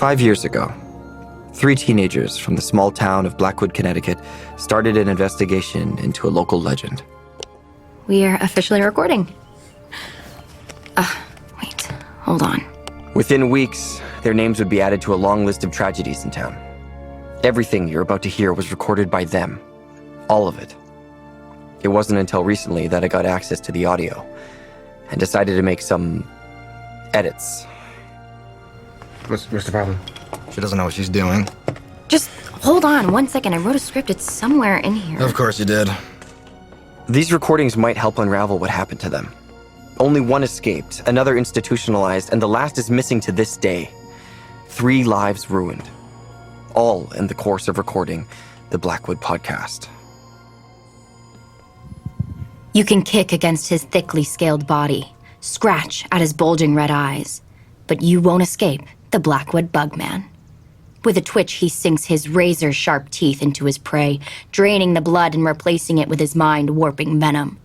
5 years ago, 3 teenagers from the small town of Blackwood, Connecticut, started an investigation into a local legend. We are officially recording. Wait, hold on. Within weeks, their names would be added to a long list of tragedies in town. Everything you're about to hear was recorded by them. All of it. It wasn't until recently that I got access to the audio and decided to make some edits. What's the problem? She doesn't know what she's doing. Just hold on 1 second. I wrote a script. It's somewhere in here. Of course you did. These recordings might help unravel what happened to them. Only one escaped, another institutionalized, and the last is missing to this day. 3 lives ruined. All in the course of recording the Blackwood podcast. You can kick against his thickly scaled body, scratch at his bulging red eyes, but you won't escape the Blackwood Bugman. With a twitch, he sinks his razor-sharp teeth into his prey, draining the blood and replacing it with his mind-warping venom.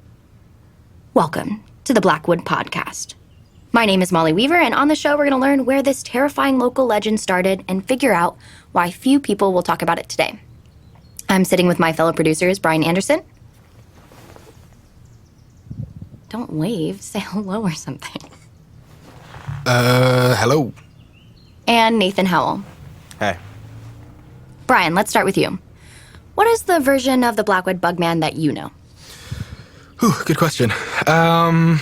Welcome to the Blackwood Podcast. My name is Molly Weaver, and on the show, we're going to learn where this terrifying local legend started and figure out why few people will talk about it today. I'm sitting with my fellow producers, Brian Anderson. Don't wave, say hello or something. Hello. And Nathan Howell. Hey. Brian, let's start with you. What is the version of the Blackwood Bugman that you know? Whew, good question. I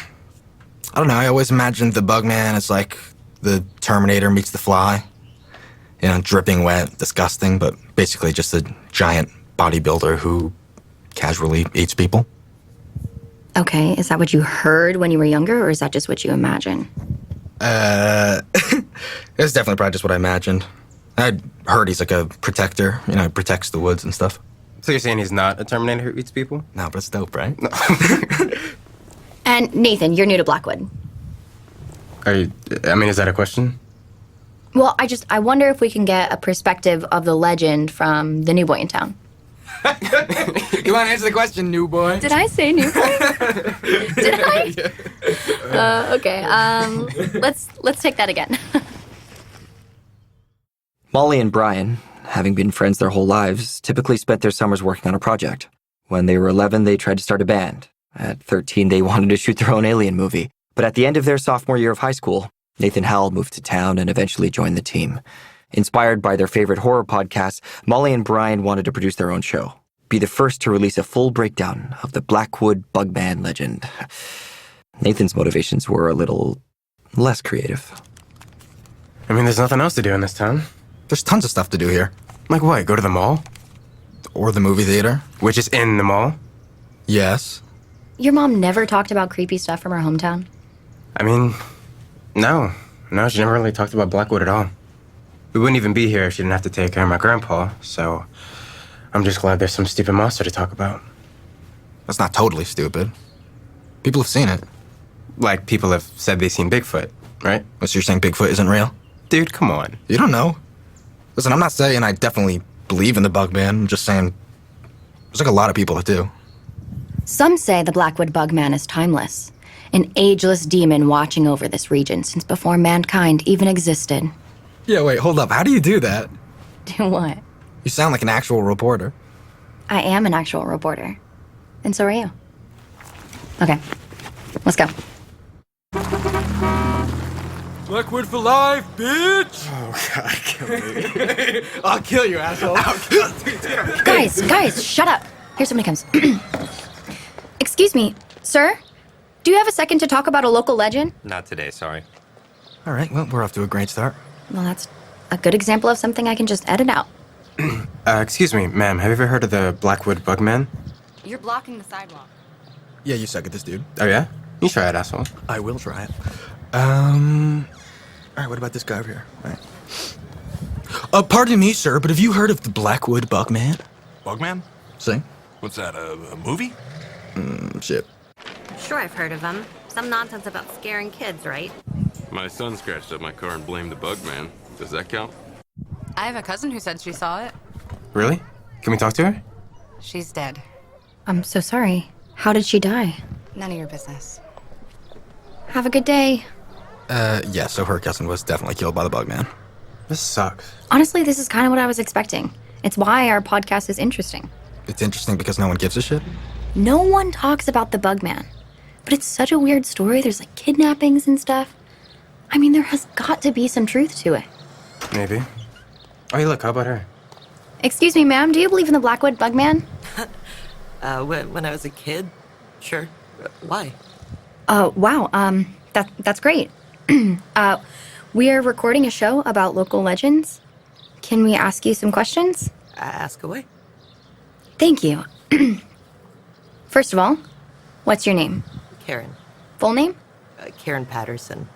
don't know. I always imagined the Bugman as like the Terminator meets the Fly. You know, dripping wet, disgusting, but basically just a giant bodybuilder who casually eats people. Okay, is that what you heard when you were younger, or is that just what you imagine? It's definitely probably just what I imagined. I'd heard he's like a protector, you know, protects the woods and stuff. So you're saying he's not a Terminator who eats people? No, but it's dope, right? No. And Nathan, you're new to Blackwood. Is that a question? Well, I wonder if we can get a perspective of the legend from the new boy in town. You want to answer the question, new boy? Did I say new boy? Did I? Okay, let's take that again. Molly and Brian, having been friends their whole lives, typically spent their summers working on a project. When they were 11, they tried to start a band. At 13, they wanted to shoot their own Alien movie. But at the end of their sophomore year of high school, Nathan Howell moved to town and eventually joined the team. Inspired by their favorite horror podcasts, Molly and Brian wanted to produce their own show, be the first to release a full breakdown of the Blackwood Bugman legend. Nathan's motivations were a little less creative. There's nothing else to do in this town. There's tons of stuff to do here. Like what? Go to the mall? Or the movie theater. Which is in the mall? Yes. Your mom never talked about creepy stuff from her hometown? No. No, she never really talked about Blackwood at all. We wouldn't even be here if she didn't have to take care of my grandpa, so I'm just glad there's some stupid monster to talk about. That's not totally stupid. People have seen it. Like, people have said they've seen Bigfoot, right? So you're saying Bigfoot isn't real? Dude, come on. You don't know. Listen, I'm not saying I definitely believe in the Bugman. I'm just saying there's like a lot of people that do. Some say the Blackwood Bugman is timeless, an ageless demon watching over this region since before mankind even existed. Yeah, wait, hold up. How do you do that? Do what? You sound like an actual reporter. I am an actual reporter. And so are you. Okay, let's go. Blackwood for life, bitch! Oh, God, kill me. I'll kill you, asshole. Guys, shut up. Here somebody comes. Excuse me, sir? Do you have a second to talk about a local legend? Not today, sorry. All right, well, we're off to a great start. Well, that's a good example of something I can just edit out. Excuse me, ma'am, have you ever heard of the Blackwood Bugman? You're blocking the sidewalk. Yeah, you suck at this, dude. Oh, yeah? You try it, asshole. I will try it. All right, what about this guy over here? All right. Pardon me, sir, but have you heard of the Blackwood Bugman? Bugman? See? What's that, a movie? Shit. Sure, I've heard of them. Some nonsense about scaring kids, right? My son scratched up my car and blamed the Bugman. Does that count? I have a cousin who said she saw it. Really? Can we talk to her? She's dead. I'm so sorry. How did she die? None of your business. Have a good day. Yeah, so her cousin was definitely killed by the Bugman. This sucks. Honestly, this is kind of what I was expecting. It's why our podcast is interesting. It's interesting because no one gives a shit. No one talks about the Bugman. But it's such a weird story. There's like kidnappings and stuff. I mean, there has got to be some truth to it. Maybe. Oh, hey, look, how about her? Excuse me, ma'am, do you believe in the Blackwood Bugman? When I was a kid, sure. Why? Wow, that's great. We are recording a show about local legends. Can we ask you some questions? Ask away. Thank you. First of all, what's your name? Karen. Full name? Karen Patterson.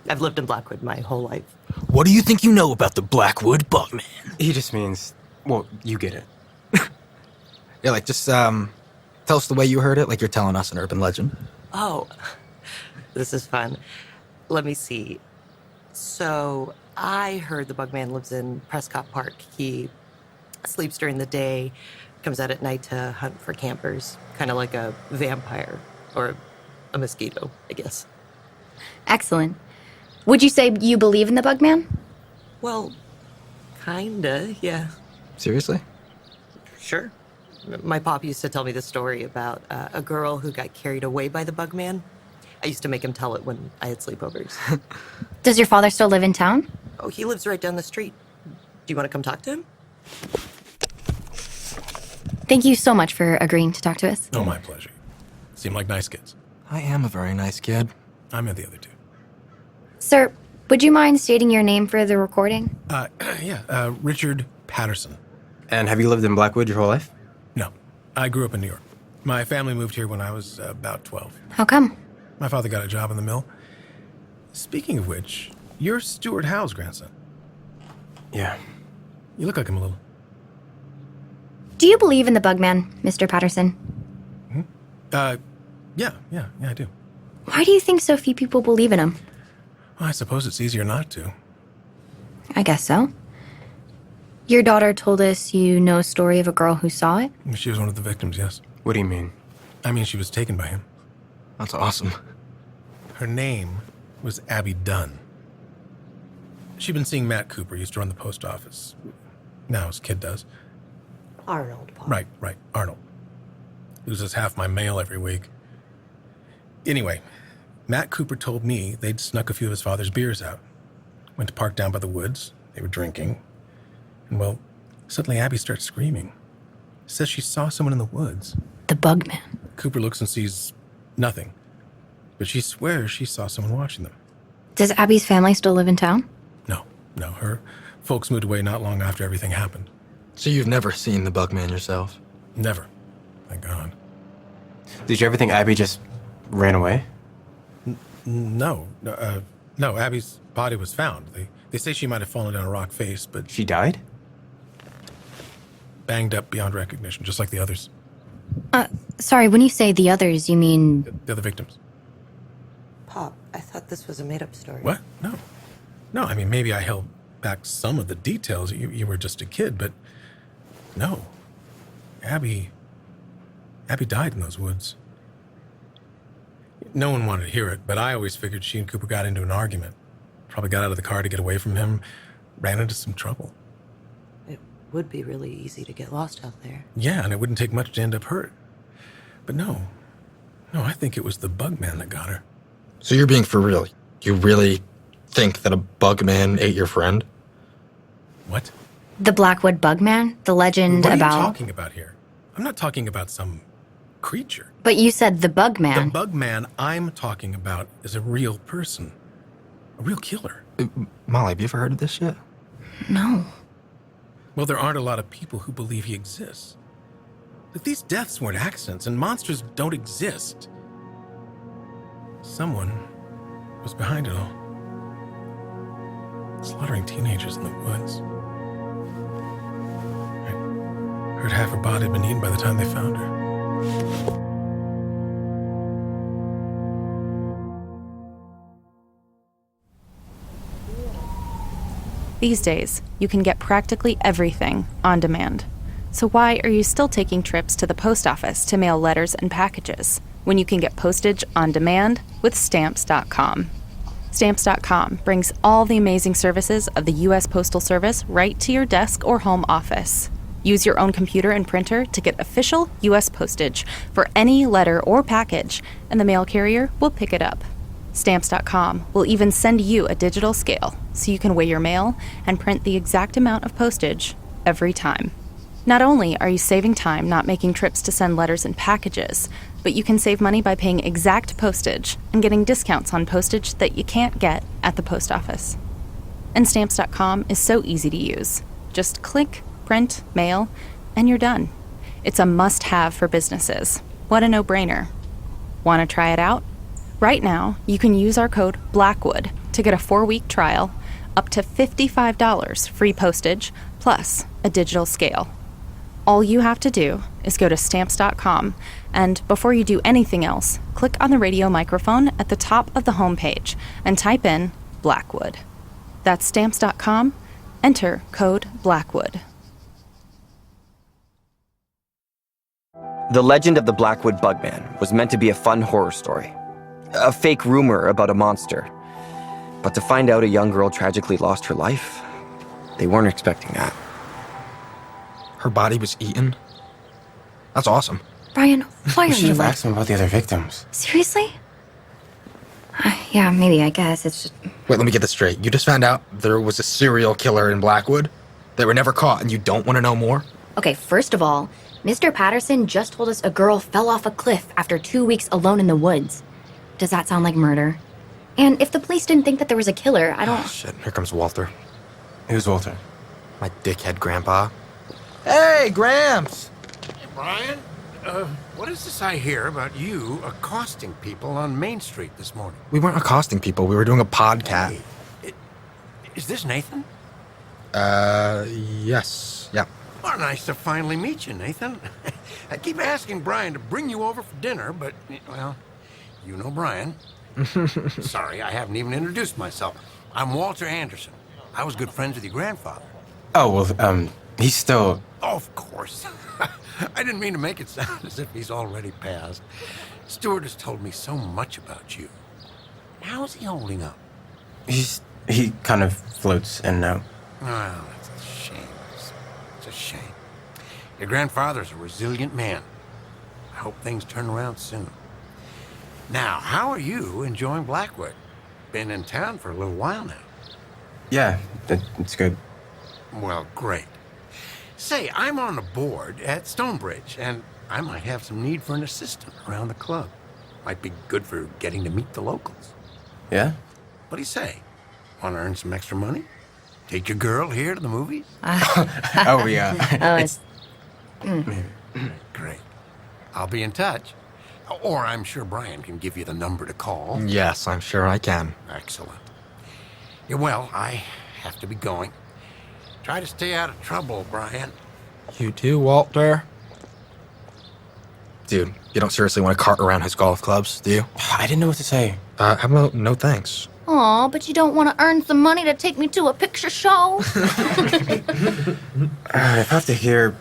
I've lived in Blackwood my whole life. What do you think you know about the Blackwood Bugman? He just means, well, you get it. Yeah, like, just, tell us the way you heard it, like you're telling us an urban legend. Oh, this is fun. Let me see. So, I heard the Bugman lives in Prescott Park. He sleeps during the day, comes out at night to hunt for campers. Kind of like a vampire. Or a mosquito, I guess. Excellent. Would you say you believe in the Bugman? Well, kinda, yeah. Seriously? Sure. My pop used to tell me the story about a girl who got carried away by the Bugman. I used to make him tell it when I had sleepovers. Does your father still live in town? Oh, he lives right down the street. Do you want to come talk to him? Thank you so much for agreeing to talk to us. Oh, my pleasure. Seem like nice kids. I am a very nice kid. I met the other two. Sir, would you mind stating your name for the recording? Richard Patterson. And have you lived in Blackwood your whole life? No, I grew up in New York. My family moved here when I was about 12. How come? My father got a job in the mill. Speaking of which, you're Stuart Howe's grandson. Yeah. You look like him a little. Do you believe in the Bugman, Mr. Patterson? Yeah, I do. Why do you think so few people believe in him? Well, I suppose it's easier not to. I guess so. Your daughter told us you know a story of a girl who saw it? She was one of the victims, yes. What do you mean? I mean, she was taken by him. That's awesome. Her name was Abby Dunn. She'd been seeing Matt Cooper, used to run the post office. Now his kid does. Arnold, Pop. Right, Arnold. Loses half my mail every week. Anyway, Matt Cooper told me they'd snuck a few of his father's beers out. Went to park down by the woods. They were drinking. And, well, suddenly Abby starts screaming. Says she saw someone in the woods. The Bugman. Cooper looks and sees nothing. But she swears she saw someone watching them. Does Abby's family still live in town? No, her folks moved away not long after everything happened. So you've never seen the Bugman yourself? Never. Thank God. Did you ever think Abby just ran away? No, Abby's body was found. They say she might have fallen down a rock face, but She died? banged up beyond recognition, just like the others, Sorry, when you say the others, you mean... the other victims. Pop, I thought this was a made-up story. What? No, I mean, maybe I held back some of the details. You were just a kid, but no. Abby died in those woods. No one wanted to hear it, but I always figured she and Cooper got into an argument. Probably got out of the car to get away from him, ran into some trouble. It would be really easy to get lost out there. Yeah, and it wouldn't take much to end up hurt. But no, I think it was the Bugman that got her. So you're being for real? You really think that a Bugman ate your friend? What? The Blackwood Bugman? The legend What are about... you talking about here? I'm not talking about some creature. But you said the Bugman. The Bugman I'm talking about is a real person. A real killer. Molly, have you ever heard of this shit? No. Well, there aren't a lot of people who believe he exists. But these deaths weren't accidents, and monsters don't exist. Someone was behind it all. Slaughtering teenagers in the woods. I heard half her body had been eaten by the time they found her. These days, you can get practically everything on demand. So why are you still taking trips to the post office to mail letters and packages when you can get postage on demand with Stamps.com? Stamps.com brings all the amazing services of the U.S. Postal Service right to your desk or home office. Use your own computer and printer to get official U.S. postage for any letter or package, and the mail carrier will pick it up. Stamps.com will even send you a digital scale so you can weigh your mail and print the exact amount of postage every time. Not only are you saving time not making trips to send letters and packages, but you can save money by paying exact postage and getting discounts on postage that you can't get at the post office. And Stamps.com is so easy to use. Just click, print, mail, and you're done. It's a must-have for businesses. What a no-brainer. Want to try it out? Right now, you can use our code BLACKWOOD to get a 4-week trial, up to $55 free postage, plus a digital scale. All you have to do is go to Stamps.com, and before you do anything else, click on the radio microphone at the top of the homepage and type in Blackwood. That's Stamps.com. Enter code Blackwood. The legend of the Blackwood Bugman was meant to be a fun horror story. A fake rumor about a monster. But to find out a young girl tragically lost her life, they weren't expecting that. Her body was eaten? That's awesome. Brian, why You are should you have like... asked him about the other victims. Seriously? Yeah, maybe, I guess. It's just... Wait, let me get this straight. You just found out there was a serial killer in Blackwood? They were never caught, and you don't want to know more? Okay, first of all, Mr. Patterson just told us a girl fell off a cliff after 2 weeks alone in the woods. Does that sound like murder? And if the police didn't think that there was a killer, I don't... Oh, shit. Here comes Walter. Who's Walter? My dickhead grandpa. Hey, Gramps! Hey, Brian. What is this I hear about you accosting people on Main Street this morning? We weren't accosting people. We were doing a podcast. Hey, is this Nathan? Yes. Yeah. Well, nice to finally meet you, Nathan. I keep asking Brian to bring you over for dinner, but, well, you know Brian. Sorry, I haven't even introduced myself. I'm Walter Anderson. I was good friends with your grandfather. Oh, well, he's still... Of course. I didn't mean to make it sound as if he's already passed. Stuart has told me so much about you. How is he holding up? He kind of floats in and out. Well, that's a shame. It's a shame. Your grandfather's a resilient man. I hope things turn around soon. Now, how are you enjoying Blackwood? Been in town for a little while now. Yeah, it's good. Well, great. Say, I'm on the board at Stonebridge, and I might have some need for an assistant around the club. Might be good for getting to meet the locals. Yeah? What do you say? Want to earn some extra money? Take your girl here to the movies? Oh, yeah. it's... Great. I'll be in touch. Or I'm sure Brian can give you the number to call. Yes, I'm sure I can. Excellent. Yeah, well, I have to be going. Try to stay out of trouble, Brian. You too, Walter. Dude, you don't seriously want to cart around his golf clubs, do you? I didn't know what to say. How about no thanks? Aw, but you don't want to earn some money to take me to a picture show? I have to hear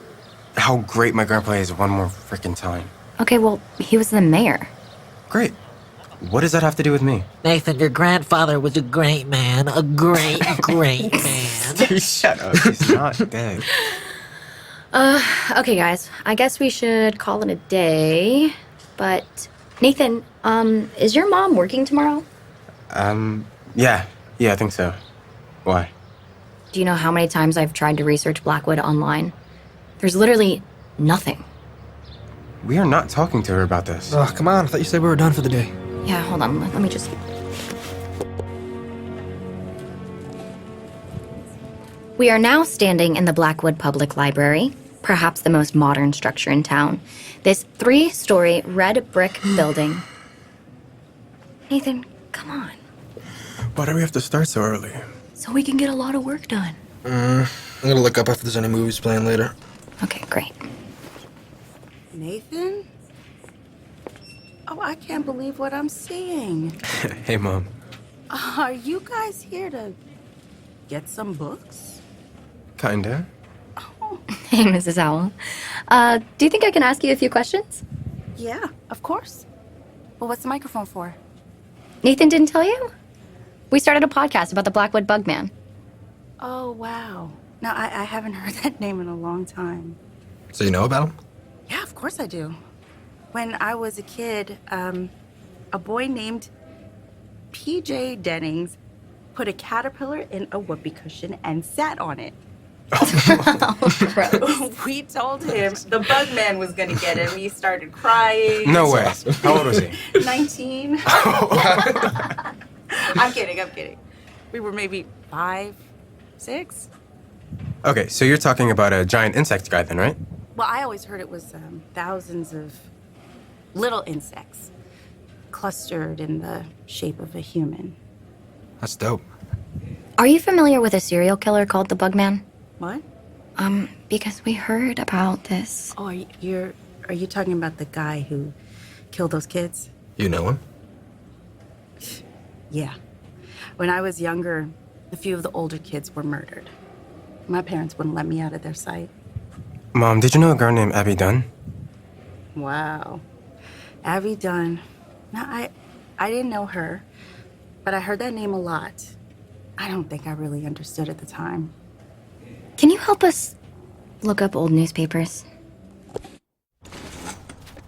how great my grandpa is one more freaking time. Okay, well, he was the mayor. Great. What does that have to do with me? Nathan, your grandfather was a great man. A great, great man. Shut up. He's not dead. Okay, guys. I guess we should call it a day. But, Nathan, is your mom working tomorrow? Yeah, I think so. Why? Do you know how many times I've tried to research Blackwood online? There's literally nothing. We are not talking to her about this. Oh, come on. I thought you said we were done for the day. Yeah, hold on. Let me just... We are now standing in the Blackwood Public Library, perhaps the most modern structure in town. This 3-story red brick building. Nathan, come on. Why do we have to start so early? So we can get a lot of work done. I'm gonna look up if there's any movies playing later. Okay, great. Nathan? Oh, I can't believe what I'm seeing. Hey, Mom. Are you guys here to get some books? Kinda. Hey, Mrs. Howell. Do you think I can ask you a few questions? Yeah, of course. Well, what's the microphone for? Nathan didn't tell you? We started a podcast about the Blackwood Bugman. Oh, wow. No, I haven't heard that name in a long time. So you know about him? Yeah, of course I do. When I was a kid, a boy named P.J. Dennings put a caterpillar in a whoopee cushion and sat on it. We told him the Bugman was gonna get him. He started crying. No way. How old was he? 19. I'm kidding. We were maybe 5, 6. Okay, so you're talking about a giant insect guy then, right? Well, I always heard it was thousands of little insects clustered in the shape of a human. That's dope. Are you familiar with a serial killer called the Bugman? What? Because we heard about this. Oh, are you talking about the guy who killed those kids? You know him? Yeah. When I was younger, a few of the older kids were murdered. My parents wouldn't let me out of their sight. Mom, did you know a girl named Abby Dunn? Wow. Abby Dunn. No, I didn't know her, but I heard that name a lot. I don't think I really understood at the time. Can you help us look up old newspapers?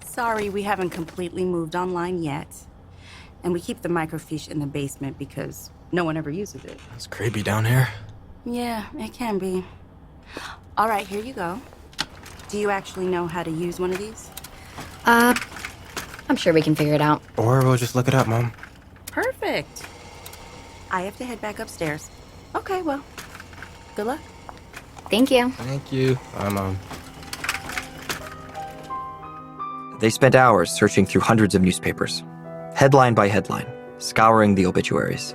Sorry, we haven't completely moved online yet. And we keep the microfiche in the basement because no one ever uses it. It's creepy down here. Yeah, it can be. All right, here you go. Do you actually know how to use one of these? I'm sure we can figure it out. Or we'll just look it up, Mom. Perfect. I have to head back upstairs. Okay, well, good luck. Thank you. Thank you. Bye, Mom. They spent hours searching through hundreds of newspapers, headline by headline, scouring the obituaries.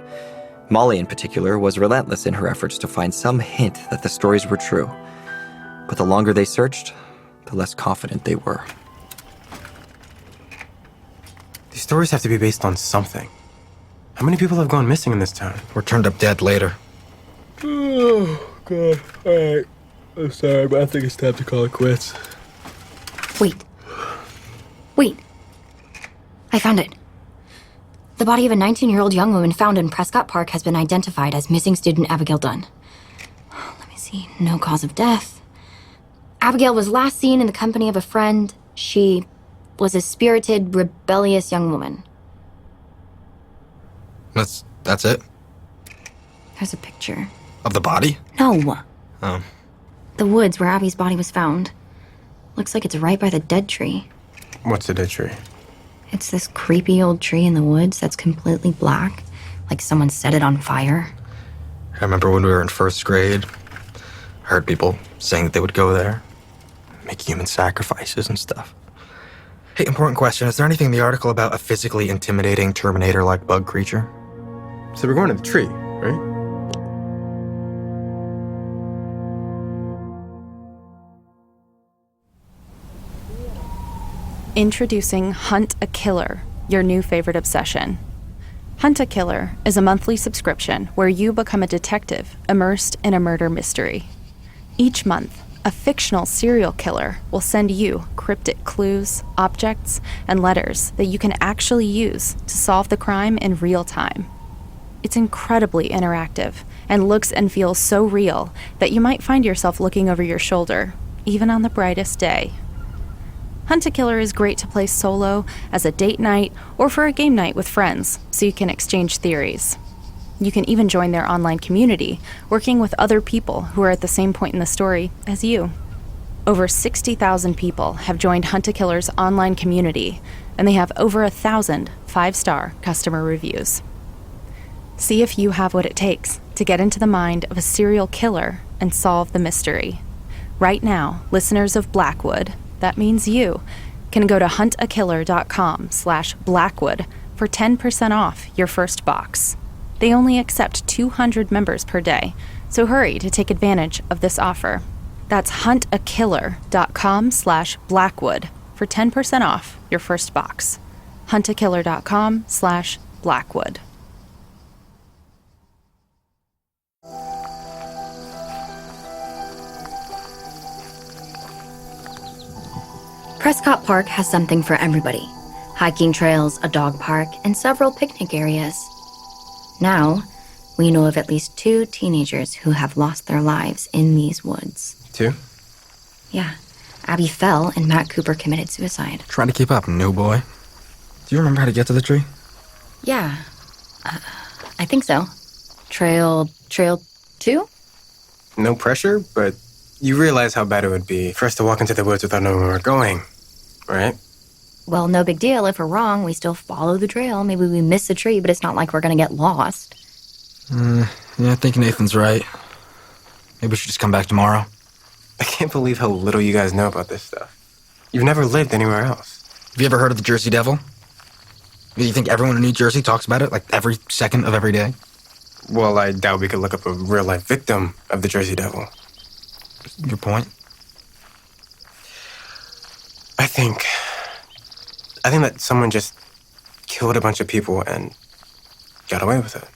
Molly, in particular, was relentless in her efforts to find some hint that the stories were true. But the longer they searched, the less confident they were. These stories have to be based on something. How many people have gone missing in this town? Or turned up dead later. Oh, God. All right. I'm sorry, but I think it's time to call it quits. Wait. I found it. The body of a 19-year-old young woman found in Prescott Park has been identified as missing student Abigail Dunn. Let me see. No cause of death. Abigail was last seen in the company of a friend. She was a spirited, rebellious young woman. That's it? There's a picture. Of the body? No. Oh. The woods where Abby's body was found. Looks like it's right by the dead tree. What's the dead tree? It's this creepy old tree in the woods that's completely black, like someone set it on fire. I remember when we were in first grade, I heard people saying that they would go there, make human sacrifices and stuff. Hey, important question. Is there anything in the article about a physically intimidating Terminator-like bug creature? So we're going to the tree, right? Introducing Hunt a Killer, your new favorite obsession. Hunt a Killer is a monthly subscription where you become a detective immersed in a murder mystery. Each month, a fictional serial killer will send you cryptic clues, objects, and letters that you can actually use to solve the crime in real time. It's incredibly interactive and looks and feels so real that you might find yourself looking over your shoulder, even on the brightest day. Hunt a Killer is great to play solo, as a date night, or for a game night with friends, so you can exchange theories. You can even join their online community, working with other people who are at the same point in the story as you. Over 60,000 people have joined Hunt a Killer's online community, and they have over 1,000 5-star customer reviews. See if you have what it takes to get into the mind of a serial killer and solve the mystery. Right now, listeners of Blackwood, that means you, can go to huntakiller.com/Blackwood for 10% off your first box. They only accept 200 members per day, so hurry to take advantage of this offer. That's huntakiller.com/Blackwood for 10% off your first box. huntakiller.com/Blackwood. Prescott Park has something for everybody. Hiking trails, a dog park, and several picnic areas. Now, we know of at least 2 teenagers who have lost their lives in these woods. 2? Yeah. Abby fell and Matt Cooper committed suicide. Trying to keep up, new boy. Do you remember how to get to the tree? Yeah. I think so. Trail 2? No pressure, but you realize how bad it would be for us to walk into the woods without knowing where we're going, right? Well, no big deal. If we're wrong, we still follow the trail. Maybe we miss the tree, but it's not like we're gonna get lost. Yeah, I think Nathan's right. Maybe we should just come back tomorrow. I can't believe how little you guys know about this stuff. You've never lived anywhere else. Have you ever heard of the Jersey Devil? Do you think everyone in New Jersey talks about it, like every second of every day? Well, I doubt we could look up a real-life victim of the Jersey Devil. Your point? I think that someone just killed a bunch of people and got away with it.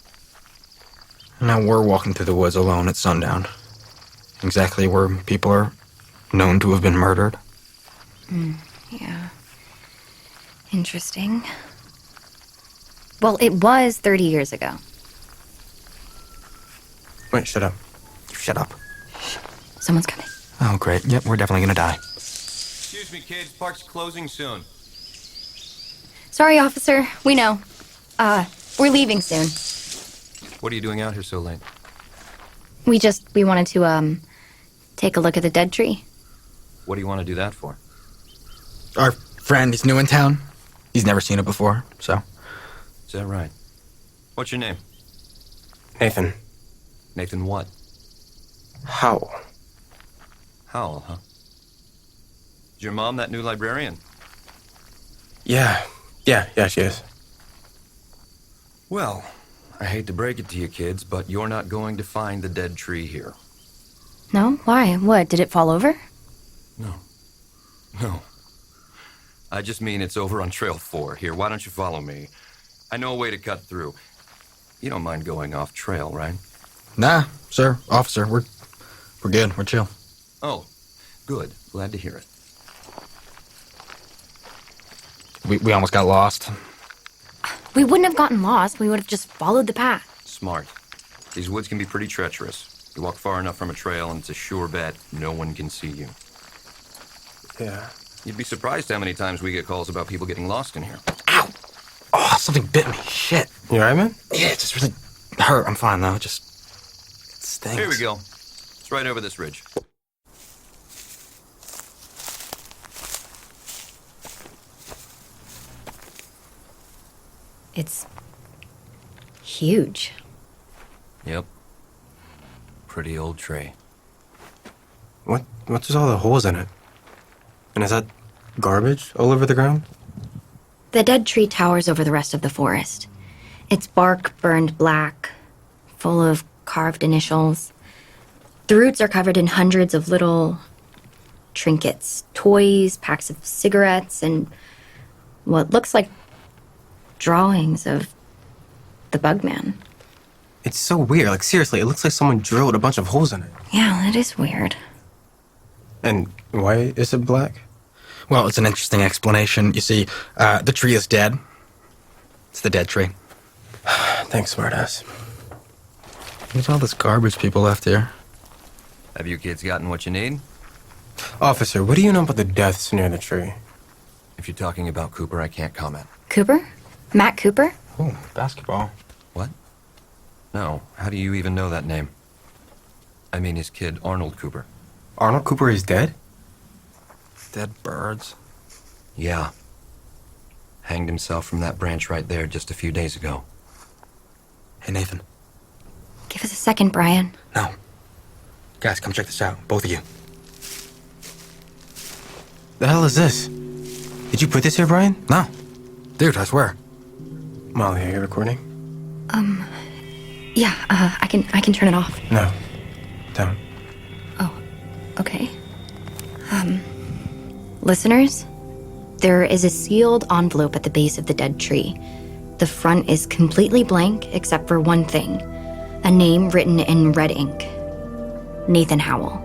Now we're walking through the woods alone at sundown. Exactly where people are known to have been murdered. Yeah. Interesting. Well, it was 30 years ago. Wait, shut up. Shut up. Someone's coming. Oh, great. Yep, we're definitely gonna die. Excuse me, kids. Park's closing soon. Sorry, officer. We know. We're leaving soon. What are you doing out here so late? We wanted to, take a look at the dead tree. What do you want to do that for? Our friend is new in town. He's never seen it before, so. Is that right? What's your name? Nathan. Nathan what? Howell. Howell, huh? Is your mom that new librarian? Yeah, she is. Well, I hate to break it to you kids, but you're not going to find the dead tree here. No? Why? What? Did it fall over? No. I just mean it's over on Trail 4. Here, why don't you follow me? I know a way to cut through. You don't mind going off trail, right? Nah, sir, officer, we're good. We're chill. Oh, good. Glad to hear it. We almost got lost. We wouldn't have gotten lost. We would have just followed the path. Smart. These woods can be pretty treacherous. You walk far enough from a trail and it's a sure bet no one can see you. Yeah. You'd be surprised how many times we get calls about people getting lost in here. Ow! Oh, something bit me. Shit. You alright, man? Yeah, it just really hurt. I'm fine, though. It stinks. Here we go. It's right over this ridge. It's huge. Yep. Pretty old tree. What's all the holes in it? And is that garbage all over the ground? The dead tree towers over the rest of the forest. Its bark burned black, full of carved initials. The roots are covered in hundreds of little trinkets, toys, packs of cigarettes, and what looks like drawings of the Bugman. It's so weird. Like, seriously, it looks like someone drilled a bunch of holes in it. Yeah, that is weird. And why is it black? Well, it's an interesting explanation. You see, the tree is dead. It's the dead tree. Thanks, smartass. What's all this garbage people left here? Have you kids gotten what you need? Officer, what do you know about the deaths near the tree? If you're talking about Cooper, I can't comment. Cooper? Matt Cooper? Oh, basketball. What? No. How do you even know that name? I mean his kid, Arnold Cooper. Arnold Cooper is dead? Dead birds? Yeah. Hanged himself from that branch right there just a few days ago. Hey, Nathan. Give us a second, Brian. No. Guys, come check this out. Both of you. The hell is this? Did you put this here, Brian? No. Dude, I swear. Molly, are you recording? Yeah, I can turn it off. No. Don't. Oh, okay. Listeners, there is a sealed envelope at the base of the dead tree. The front is completely blank except for one thing. A name written in red ink. Nathan Howell.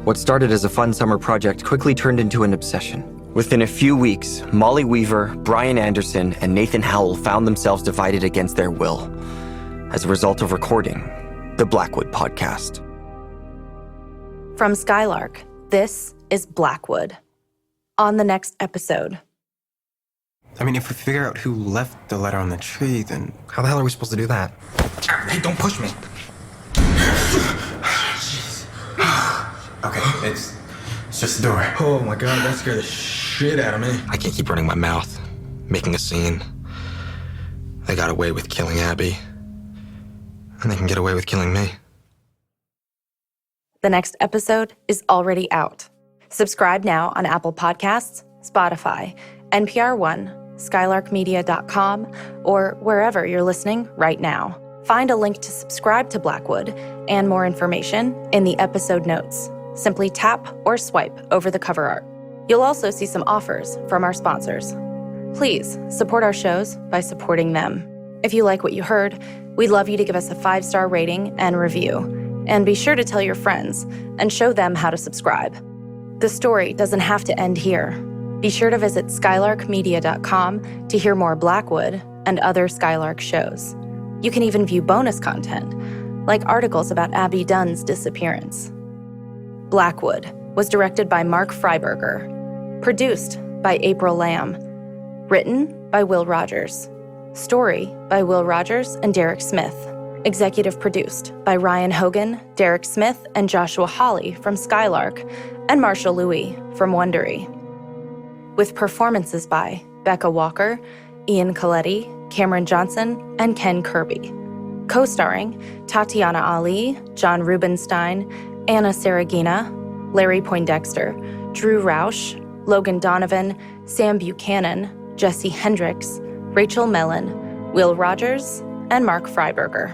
What started as a fun summer project quickly turned into an obsession. Within a few weeks, Molly Weaver, Brian Anderson, and Nathan Howell found themselves divided against their will. as a result of recording the Blackwood podcast. From Skylark, this is Blackwood. On the next episode. I mean, if we figure out who left the letter on the tree, then... How the hell are we supposed to do that? Hey, don't push me. Okay, it's just the door. Oh my god, that scared the shit out of me. I can't keep running my mouth, making a scene. They got away with killing Abby. And they can get away with killing me. The next episode is already out. Subscribe now on Apple Podcasts, Spotify, NPR One, skylarkmedia.com, or wherever you're listening right now. Find a link to subscribe to Blackwood and more information in the episode notes. Simply tap or swipe over the cover art. You'll also see some offers from our sponsors. Please support our shows by supporting them. If you like what you heard, we'd love you to give us a 5-star rating and review. And be sure to tell your friends and show them how to subscribe. The story doesn't have to end here. Be sure to visit skylarkmedia.com to hear more Blackwood and other Skylark shows. You can even view bonus content, like articles about Abby Dunn's disappearance. Blackwood was directed by Mark Freiberger, produced by April Lamb, written by Will Rogers, story by Will Rogers and Derek Smith, executive produced by Ryan Hogan, Derek Smith, and Joshua Hawley from Skylark, and Marshall Louis from Wondery. With performances by Becca Walker, Ian Coletti, Cameron Johnson, and Ken Kirby. Co-starring Tatiana Ali, John Rubinstein, Anna Saragina, Larry Poindexter, Drew Roush, Logan Donovan, Sam Buchanan, Jesse Hendricks, Rachel Mellon, Will Rogers, and Mark Freiberger.